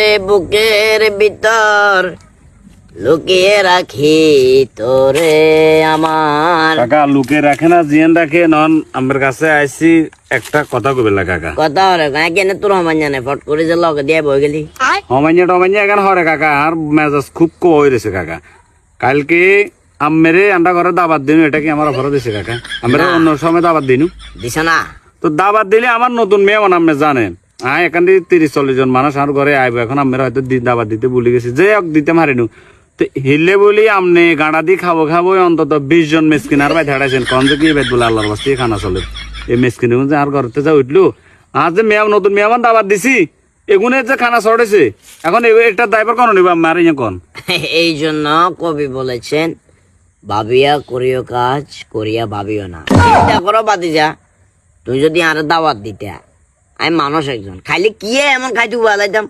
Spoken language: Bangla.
বুকের ভিতর লুকিয়ে রাখি তোরে আমার। কাকা লুকে রাখে না জিয়ান রাখে নন আমার কাছে আইছি একটা কথা কইবেলা কাকা। কথা হরে কেন তোর হমান জানে ফট করে যে লগে দিয়ে বই গেলি হমাইয়া এখন হরে কাকা আর মেজাজ খুব কো হয়ে রয়েছে কাকা। কালকে আমেরে আন্ডা ঘরে দাবাত দিনু, এটা কি আমার অফারও দিছে কাকা? আমরা অন্য সময় দাবাত দিনু দিছ না তো দাবাত দিলে আমার নতুন মেয়ে আপনি জানেন এখান থেকে 30-40 জন মানুষ আমার ঘরে আইব। এখন আমরা হয়তো দাবাত দিতে ভুলে গেছি, যে দিতে মারিনু তো হিলে বলি আমনে গাঁড়া দিয়ে খাবো অন্তত 20 জন মেসকিন আর ভাই ধাড়াইছেন কন যে কি বেদ বলে আল্লাহর বাস্তি খানা চলে এই মেসকিন আর ঘরতে যা উঠলো আজ যে নতুন মেহমান দাবাত দিছি এগুনে যে খানা ছড়েছে এখন একটা ড্রাইভার কোন নিব আমার ইয়ে কোন। এই জন্য কবি বলেছেন ভাবিয়া করিও কাজ করিয়া ভাবিও না। চিন্তা করো বাদি যা তুই যদি আর দাওয়াত দিতে আমি মানুষ একজন খাইলে কি এমন খাইতে বালাইতাম